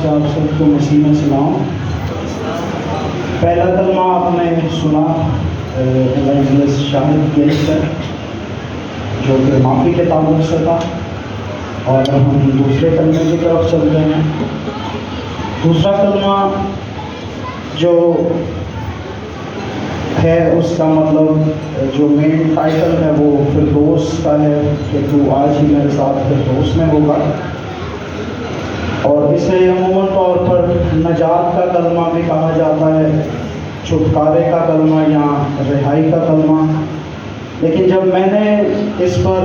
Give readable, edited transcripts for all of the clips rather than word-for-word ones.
سے آپ سب کو مسیح میں سلام۔ پہلا کلمہ آپ نے سنا ایونجلسٹ شاہد گیل سے، جو کہ معافی کے تعلق سے تھا، اور ہم دوسرے کلمے کی طرف چلتے ہیں۔ دوسرا کلمہ جو ہے اس کا مطلب جو مین ٹائٹل ہے وہ فردوس کا ہے کہ تو آج ہی میرے ساتھ فردوس میں ہوگا، اور اسے عموماً طور پر نجات کا کلمہ بھی کہا جاتا ہے، چھٹکارے کا کلمہ یا رہائی کا کلمہ۔ لیکن جب میں نے اس پر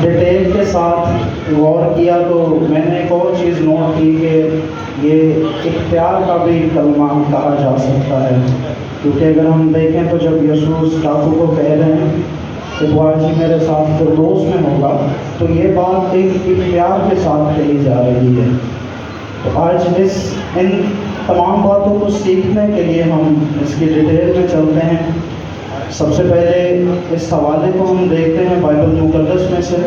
ڈیٹیل کے ساتھ غور کیا تو میں نے ایک اور چیز نوٹ کی کہ یہ اختیار کا بھی کلمہ کہا جا سکتا ہے، کیونکہ اگر ہم دیکھیں تو جب یسوع اس ڈاکو کو کہہ رہے ہیں کہ وہ آج ہی میرے ساتھ فردوس میں ہوگا، تو یہ بات ایک اختیار کے ساتھ کہی جا رہی ہے۔ تو آج ان تمام باتوں کو سیکھنے کے لیے ہم اس کی ڈیٹیل میں چلتے ہیں۔ سب سے پہلے اس حوالے کو ہم دیکھتے ہیں بائبل مقدس میں سے،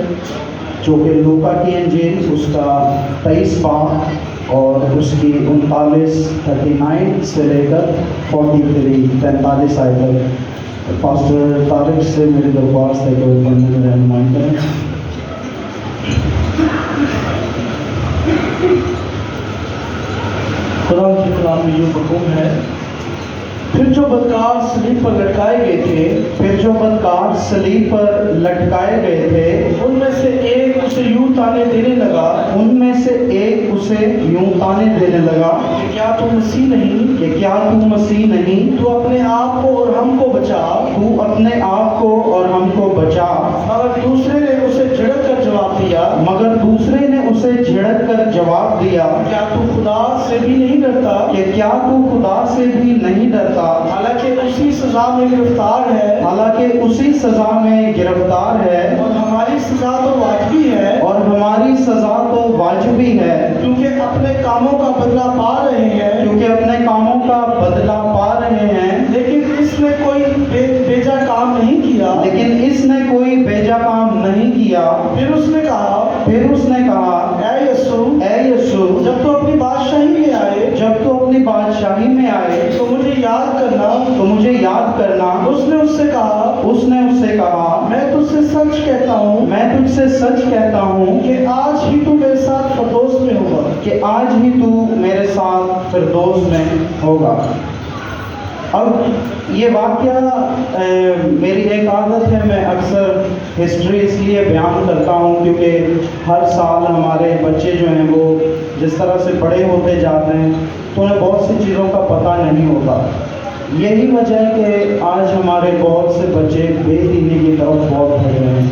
جو کہ لوکا کی انجیل اس کا 23 باب اور اس کی 39 سے لے کر 43 آئے تک۔ پاسٹر طارق سے میری درخواست ہے کہ وہ پڑھنے میں رہنمائی کریں۔ خدا کے کلام میں یوں حکم ہے، پھر جو بدکار صلیب پر لٹکائے گئے تھے ان میں سے ایک اسے یوں تانے دینے لگا کہ کیا تو مسیح نہیں، تو اپنے آپ کو اور ہم کو بچا۔ مگر دوسرے نے اسے جھڑک کر جواب دیا کیا تو خدا سے بھی نہیں ڈرتا؟ حالانکہ اسی سزا میں گرفتار ہے، اور ہماری سزا تو واجبی ہے، کیونکہ اپنے کاموں کا بدلہ پا رہے ہیں، لیکن اس نے کوئی بیجا کام نہیں کیا۔ پھر اس نے کہا اے یسوع، جب تو اپنی بادشاہی میں آئے تو مجھے یاد کرنا۔ اس نے اس سے کہا میں تجھ سے سچ کہتا ہوں کہ آج ہی تو میرے ساتھ فردوس میں ہوگا۔ اب یہ واقعہ میری ایک عادت ہے، میں اکثر ہسٹری اس لیے بیان کرتا ہوں کیونکہ ہر سال ہمارے بچے جو ہیں وہ جس طرح سے بڑے ہوتے جاتے ہیں تو انہیں بہت سی چیزوں کا پتہ نہیں ہوتا۔ یہی وجہ ہے کہ آج ہمارے بہت سے بچے بے دینی کی طرف بہت بڑھ رہے ہیں۔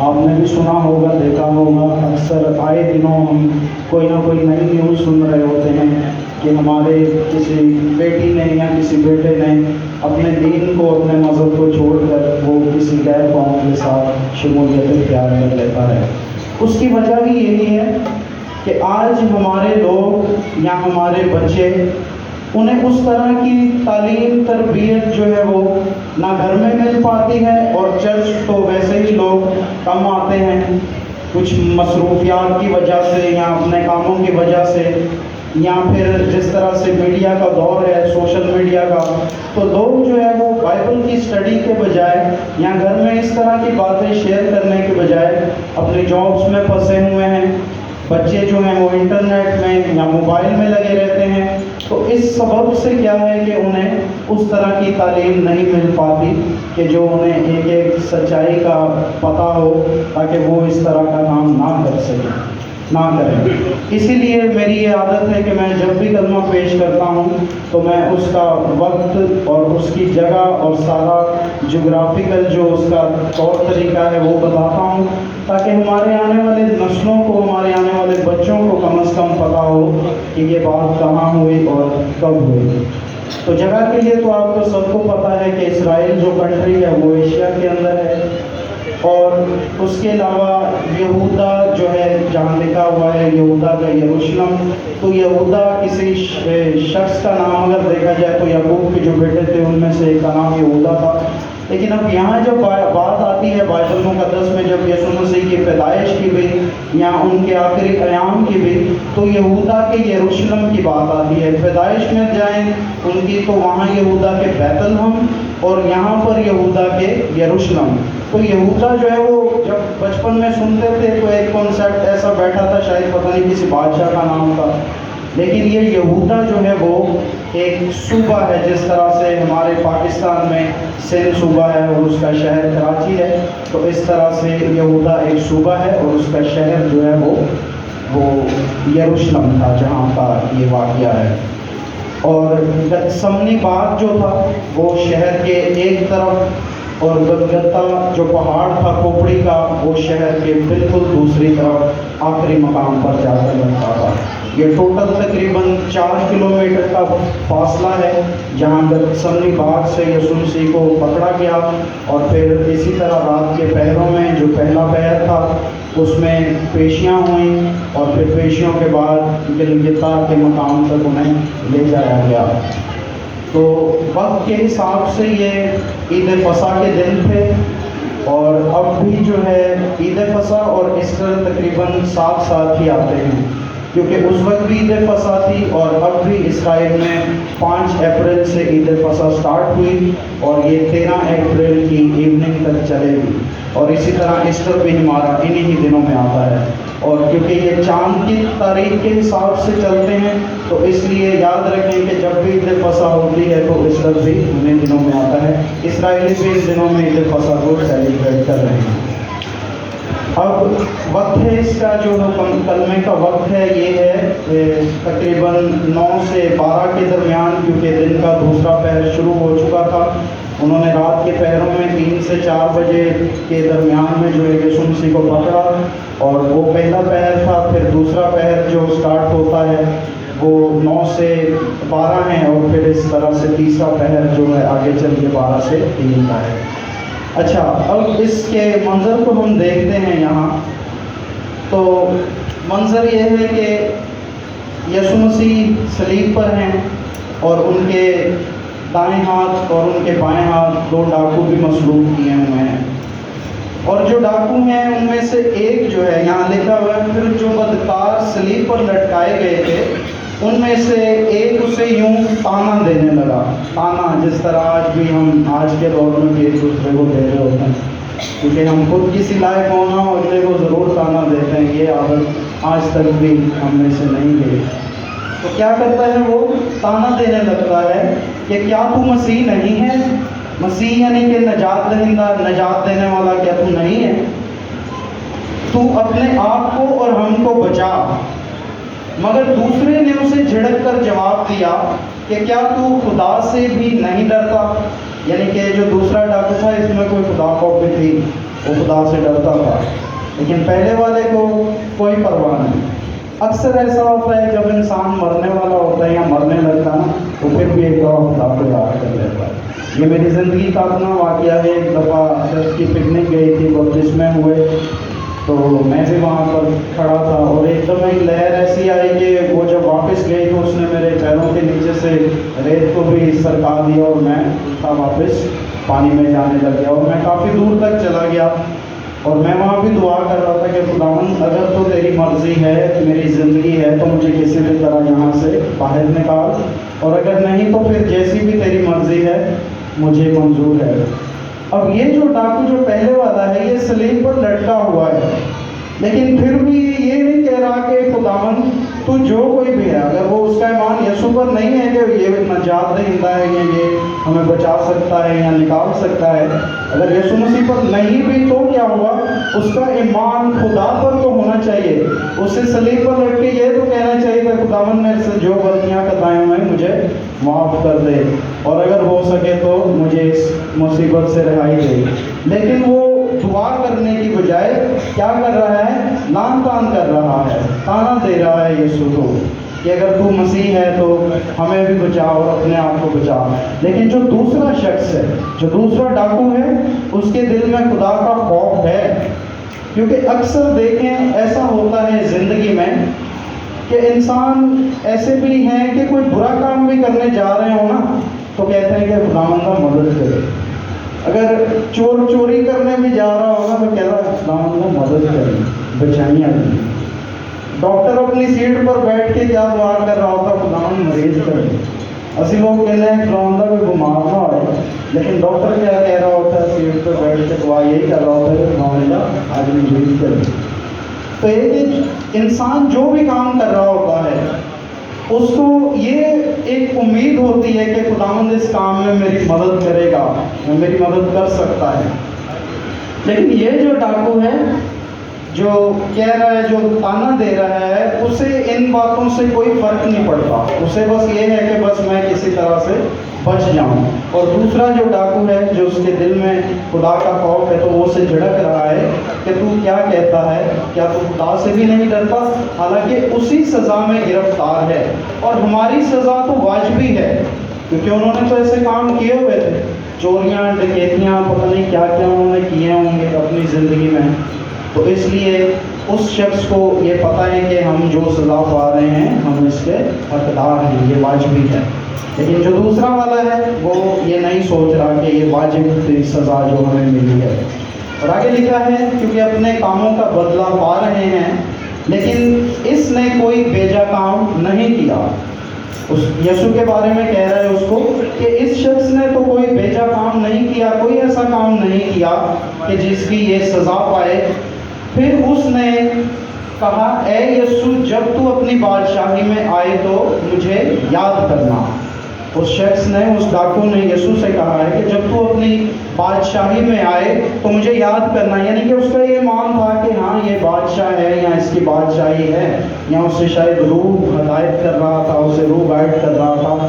آپ نے بھی سنا ہوگا، دیکھا ہوگا، اکثر آئے دنوں ہم کوئی نہ کوئی نئی نیوز سن رہے ہوتے ہیں کہ ہمارے کسی بیٹی نے یا کسی بیٹے نے اپنے دین کو، اپنے مذہب کو چھوڑ کر وہ کسی غیر قوم کے ساتھ شمولیت اختیار کر لیتا ہے۔ اس کی وجہ بھی یہی ہے کہ آج ہمارے لوگ یا ہمارے بچے، انہیں اس طرح کی تعلیم تربیت جو ہے وہ نہ گھر میں مل پاتی ہے، اور چرچ تو ویسے ہی لوگ کم آتے ہیں، کچھ مصروفیات کی وجہ سے یا اپنے کاموں کی وجہ سے، یا پھر جس طرح سے میڈیا کا دور ہے، سوشل میڈیا کا، تو لوگ جو ہے وہ بائبل کی اسٹڈی کے بجائے یا گھر میں اس طرح کی باتیں شیئر کرنے کے بجائے اپنی جابس میں پھنسے ہوئے ہیں۔ بچے جو ہیں وہ انٹرنیٹ میں یا موبائل میں لگے رہتے ہیں، تو اس سبب سے کیا ہے کہ انہیں اس طرح کی تعلیم نہیں مل پاتی کہ جو انہیں ایک سچائی کا پتہ ہو، تاکہ وہ اس طرح کا کام نہ کریں۔ اسی لیے میری یہ عادت ہے کہ میں جب بھی کلمہ پیش کرتا ہوں تو میں اس کا وقت اور اس کی جگہ اور سارا جغرافیکل جو اس کا طور طریقہ ہے وہ بتاتا ہوں، تاکہ ہمارے آنے والے نسلوں کو، ہمارے آنے والے بچوں کو کم از کم پتہ ہو کہ یہ بات کہاں ہوئی اور کب ہوئی۔ تو جگہ کے لیے تو آپ کو سب کو پتہ ہے کہ اسرائیل جو کنٹری ہے وہ ایشیا کے اندر ہے، اور اس کے علاوہ یہودا جو ہے جہاں لکھا ہوا ہے یہودا کا یروشلم، تو یہودا کسی شخص کا نام اگر دیکھا جائے تو یعقوب کے جو بیٹے تھے ان میں سے ایک کا نام یہودا تھا، لیکن اب یہاں جب بات آتی ہے بائبل مقدس میں، جب یسوع مسیح کی پیدائش کی بھی یا ان کے آخری قیام کی بھی، تو یہودا کے یروشلم کی بات آتی ہے۔ پیدائش میں جائیں ان کی تو وہاں یہودا کے بیت لحم، اور یہاں پر یہودا کے یروشلم۔ تو یہودا جو ہے وہ جب بچپن میں سنتے تھے تو ایک کانسیپٹ ایسا بیٹھا تھا، شاید پتہ نہیں کسی بادشاہ کا نام تھا، لیکن یہ یہودا جو ہے وہ ایک صوبہ ہے، جس طرح سے ہمارے پاکستان میں سندھ صوبہ ہے اور اس کا شہر کراچی ہے، تو اس طرح سے یہودا ایک صوبہ ہے اور اس کا شہر جو ہے وہ یروشلم تھا جہاں کا یہ واقعہ ہے۔ اور گتسمنی باغ جو تھا وہ شہر کے ایک طرف، اور گلگتا جو پہاڑ تھا کھوپڑی کا وہ شہر کے بالکل دوسری طرف آخری مقام پر جا کر لگتا تھا۔ یہ ٹوٹل تقریباً 4 کلومیٹر کا فاصلہ ہے جہاں گتسمنی باغ سے یسوع مسیح کو پکڑا گیا، اور پھر اسی طرح رات کے پہروں میں جو پہلا پہر تھا اس میں پیشیاں ہوئیں، اور پھر پیشیوں کے بعد گلگتا کے مقام تک انہیں لے جایا گیا۔ تو وقت کے حساب سے یہ عید فصح کے دن تھے، اور اب بھی جو ہے عید فصح اور ایسٹر تقریباً ساتھ ساتھ ہی آتے ہیں، کیونکہ اس وقت بھی عید فصح تھی اور اب بھی اسرائیل میں 5 اپریل سے عید فصح سٹارٹ ہوئی، اور یہ 13 اپریل کی ایوننگ تک چلے گی، اور اسی طرح ایسٹر بھی ہمارا انہی ہی دنوں میں آتا ہے۔ اور کیونکہ یہ چاند کی تاریخ کے حساب سے چلتے ہیں تو اس لیے یاد رکھیں کہ جب بھی عید فصح ہوتی ہے تو ایسٹر بھی انہیں دنوں میں آتا ہے۔ اسرائیلی بھی ان دنوں میں عید فصح کو سیلیبریٹ کر رہے ہیں۔ اب وقت ہے اس کا جو کلمے کا وقت ہے یہ ہے تقریباً 9 سے 12 کے درمیان، کیونکہ دن کا دوسرا پہر شروع ہو چکا تھا۔ انہوں نے رات کے پہروں میں 3 سے 4 بجے کے درمیان میں جو ہے یسوع مسیح کو پکڑا، اور وہ پہلا پہر تھا۔ پھر دوسرا پہر جو سٹارٹ ہوتا ہے وہ 9 سے 12 ہیں، اور پھر اس طرح سے تیسرا پہر جو ہے آگے چل کے 12 سے 3 کا ہے۔ اچھا، اب اس کے منظر کو ہم دیکھتے ہیں یہاں، تو منظر یہ ہے کہ یسوع مسیح صلیب پر ہیں، اور ان کے دائیں ہاتھ اور ان کے بائیں ہاتھ 2 ڈاکو بھی مصلوب کیے ہوئے ہیں، اور جو ڈاکو ہیں ان میں سے ایک جو ہے یہاں لکھا ہوا ہے، پھر جو بدکار صلیب پر لٹکائے گئے تھے ان میں سے ایک اسے یوں تانا دینے لگا۔ تانا جس طرح آج بھی ہم آج کے دور میں بھی ایک دوسرے کو دے رہے ہوتے ہیں، کیونکہ ہم خود کسی لائق ہونا اور اگلے کو ضرور تانا دیتے ہیں، یہ عادت آج تک بھی ہم میں سے نہیں گئی۔ تو کیا کرتا ہے وہ تانا دینے لگتا ہے کہ کیا تو مسیح نہیں ہے؟ مسیح یعنی کہ نجات دہندہ، نجات دینے والا، کیا تو نہیں ہے؟ تو اپنے آپ کو اور ہم کو بچا۔ مگر دوسرے نے اسے جھڑک کر جواب دیا کہ کیا تو خدا سے بھی نہیں ڈرتا؟ یعنی کہ جو دوسرا ڈاکو تھا اس میں کوئی خدا خوف بھی تھی، وہ خدا سے ڈرتا تھا، لیکن پہلے والے کو کوئی پرواہ نہیں۔ اکثر ایسا ہوتا ہے جب انسان مرنے والا ہوتا ہے یا مرنے لگتا ہے نا، تو پھر بھی ایک دفعہ خدا کو یاد کر لیتا ہے۔ یہ میری زندگی کا اپنا واقعہ ہے۔ ایک دفعہ چرچ کی پکنک گئی تھی، بپتسمے ہوئے، تو میں بھی وہاں پر کھڑا تھا، اور ایک دم ایک لہر ایسی آئی کہ وہ جب واپس گئی تو اس نے میرے پیروں کے نیچے سے ریت کو بھی سرکا دیا، اور میں واپس پانی میں جانے لگ گیا، اور میں کافی دور تک چلا گیا، اور میں وہاں بھی دعا کر رہا تھا کہ خداوند اگر تو تیری مرضی ہے، میری زندگی ہے، تو مجھے کسی بھی طرح یہاں سے باہر نکال، اور اگر نہیں تو پھر جیسی بھی تیری مرضی ہے مجھے منظور ہے۔ اب یہ جو ڈاکو جو پہلے والا ہے یہ صلیب پر لٹکا ہوا ہے، لیکن پھر بھی یہ نہیں کہہ رہا کہ خداوند تو جو کوئی بھی ہے، اگر وہ اس کا ایمان یسوع پر نہیں ہے کہ یہ نجات دہندہ ہے یا یہ ہمیں بچا سکتا ہے یا نکال سکتا ہے، اگر یسوع مسیح پر نہیں بھی تو کیا ہوا، اس کا ایمان خدا پر تو ہونا چاہیے۔ اسے صلیب پر لٹ کے یہ تو کہنا چاہیے کہ خداوند میرے سے جو غلطیاں خطائیں ہوئے مجھے معاف کر دے، اور اگر ہو سکے تو مجھے اس مصیبت سے رہائی دے۔ لیکن وہ دعا کرنے کی بجائے کیا کر رہا ہے؟ لان تان کر رہا ہے، تانا دے رہا ہے یسوع کو کہ اگر تو مسیح ہے تو ہمیں بھی بچا اور اپنے آپ کو بچا۔ لیکن جو دوسرا شخص ہے، جو دوسرا ڈاکو ہے، اس کے دل میں خدا کا خوف ہے، کیونکہ اکثر دیکھیں ایسا ہوتا ہے زندگی میں کہ انسان ایسے بھی ہیں کہ کوئی برا کام بھی کرنے جا رہے ہو نا تو کہتے ہیں کہ خداوند مدد کرے، اگر چور چوری کرنے بھی جا رہا ہوگا تو کہہ رہا اسلام اللہ مدد کریں بچائیں آدمی. ڈاکٹر اپنی سیٹ پر بیٹھ کے کیا دعا کر رہا ہوتا خداوند مریض کرے. اسی لوگ کہتے ہیں خداوند کوئی بیمار نہ ہوئے، لیکن ڈاکٹر کیا کہہ رہا ہوتا ہے سیٹ پر بیٹھ کے دعا یہی کر رہا ہوتا ہے کہ خداوند آدمی مریض کرے. تو ایک انسان جو بھی کام کر رہا ہوتا ہے اس کو یہ ایک امید ہوتی ہے کہ خداوند اس کام میں میری مدد کرے گا، میری مدد کر سکتا ہے. لیکن یہ جو ڈاکو ہے جو کہہ رہا ہے، جو تانا دے رہا ہے، اسے ان باتوں سے کوئی فرق نہیں پڑتا. اسے بس یہ ہے کہ بس میں کسی طرح سے بچ جاؤں. اور دوسرا جو ڈاکو ہے جو اس کے دل میں خدا کا خوف ہے تو وہ اسے جھڑک رہا ہے کہ تو کیا کہتا ہے، کیا تو خدا سے بھی نہیں ڈرتا؟ حالانکہ اسی سزا میں گرفتار ہے، اور ہماری سزا تو واجبی ہے کیونکہ انہوں نے تو ایسے کام کیے ہوئے تھے، چوریاں ڈکیتیاں پتہ نہیں کیا کیا انہوں نے کیے ہوں گے اپنی زندگی میں. تو اس لیے اس شخص کو یہ پتہ ہے کہ ہم جو سزا پا رہے ہیں ہم اس کے حقدار ہیں، یہ واجبی ہے. لیکن جو دوسرا والا ہے وہ یہ نہیں سوچ رہا کہ یہ واجب سزا جو ہمیں ملی ہے. اور آگے لکھا ہے کیونکہ اپنے کاموں کا بدلہ پا رہے ہیں، لیکن اس نے کوئی بیجا کام نہیں کیا. اس یسوع کے بارے میں کہہ رہا ہے اس کو کہ اس شخص نے تو کوئی بیجا کام نہیں کیا، کوئی ایسا کام نہیں کیا کہ جس کی یہ سزا پائے. پھر اس نے کہا اے یسوع جب تو اپنی بادشاہی میں آئے تو مجھے یاد کرنا. اس شخص نے، اس ڈاکو نے یسوع سے کہا ہے کہ جب تو اپنی بادشاہی میں آئے تو مجھے یاد کرنا. یعنی کہ اس کا یہ مان تھا کہ ہاں یہ بادشاہ ہے یا اس کی بادشاہی ہے، یا اسے شاید روح ہدایت کر رہا تھا، اسے روح گائیڈ کر رہا تھا.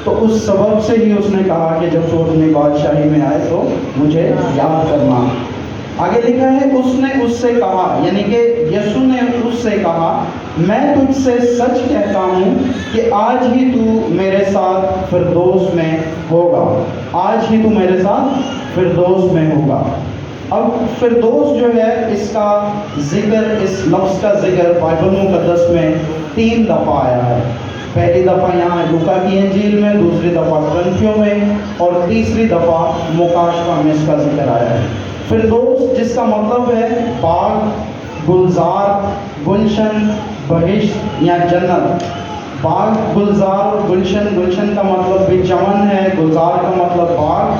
تو اس سبب سے ہی اس نے کہا کہ جب تو اپنی بادشاہی میں آئے تو مجھے یاد کرنا. آگے لکھا ہے اس نے اس سے کہا، یعنی کہ یسوع نے اس سے کہا میں تجھ سے سچ کہتا ہوں کہ آج ہی تو میرے ساتھ فردوس میں ہوگا. آج ہی تو میرے ساتھ فردوس میں ہوگا. اب فردوس جو ہے اس کا ذکر، اس لفظ کا ذکر بائبل مقدس میں 3 دفعہ آیا ہے. پہلی دفعہ یہاں لوکا کی انجیل میں، دوسری دفعہ کرنتھیوں میں، اور تیسری دفعہ مکاشفہ میں اس کا ذکر آیا ہے. فردوس جس کا مطلب ہے باغ، گلزار، گلشن، بہشت یا جنت. باغ، گلزار اور گلشن، گلشن کا مطلب بھی چمن ہے، گلزار کا مطلب باغ،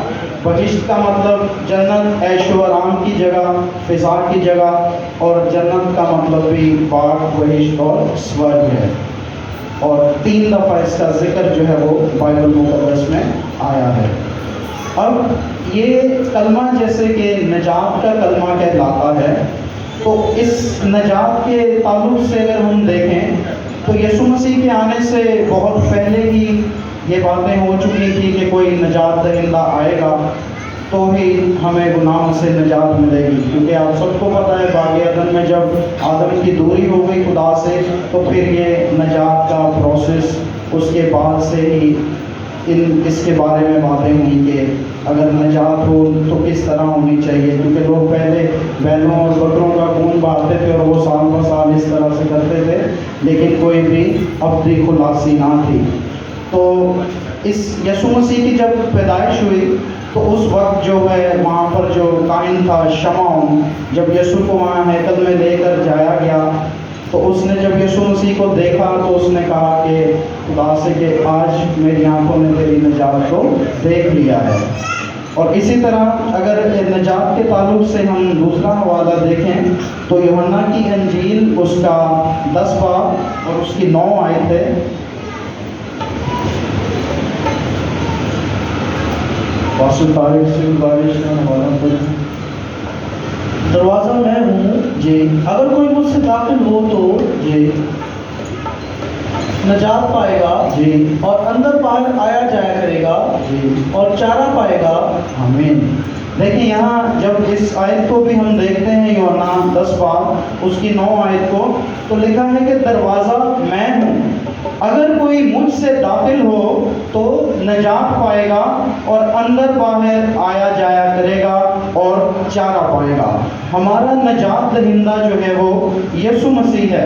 بہشت کا مطلب جنت، عیش و آرام کی جگہ، فضا کی جگہ، اور جنت کا مطلب بھی باغ، بہشت اور سورگ ہے. اور 3 دفعہ اس کا ذکر جو ہے وہ بائبل مقدس میں آیا ہے. اب یہ کلمہ جیسے کہ نجات کا کلمہ کہلاتا ہے، تو اس نجات کے تعلق سے اگر ہم دیکھیں تو یسوع مسیح کے آنے سے بہت پہلے ہی یہ باتیں ہو چکی تھی کہ کوئی نجات دہندہ آئے گا تو ہی ہمیں گناہوں سے نجات ملے گی. کیونکہ آپ سب کو پتہ ہے باغ عدن میں جب آدم کی دوری ہو گئی خدا سے تو پھر یہ نجات کا پروسیس اس کے بعد سے ہی اس کے بارے میں باتیں ہوئی کہ اگر نجات ہو تو کس طرح ہونی چاہیے. کیونکہ لوگ پہلے بیلوں اور بکروں کا خون بہاتے تھے اور وہ سال بہ سال اس طرح سے کرتے تھے، لیکن کوئی بھی ابدی خلاصی نہ تھی. تو اس یسوع مسیح کی جب پیدائش ہوئی تو اس وقت جو ہے وہاں پر جو کائن تھا شمعون، جب یسوع کو وہاں ہیکل میں لے کر جایا گیا تو اس نے جب یسوع مسیح کو دیکھا تو اس نے کہا کہ خدا سے کہ آج میری آنکھوں نے تیری نجات کو دیکھ لیا ہے. اور اسی طرح اگر نجات کے تعلق سے ہم دوسرا حوالہ دیکھیں تو یوحنا کی انجیل اس کا 10 باب اور اس کی 9 آیت ہے. واسو تاریخ سے بارش کا حوالہ پڑھیں. دروازہ میں ہوں، جی اگر کوئی مجھ سے داخل ہو تو جی نجات پائے گا، جی اور اندر باہر آیا جایا کرے گا جی اور چارہ پائے گا. آمین. دیکھیں یہاں جب اس آیت کو بھی ہم دیکھتے ہیں یوحنا 10 باب اس کی 9 آیت کو، تو لکھا ہے کہ دروازہ میں ہوں، اگر کوئی مجھ سے داخل ہو تو نجات پائے گا اور اندر باہر آیا جایا کرے گا اور چارہ پائے گا. ہمارا نجات دہندہ جو ہے وہ یسوع مسیح ہے.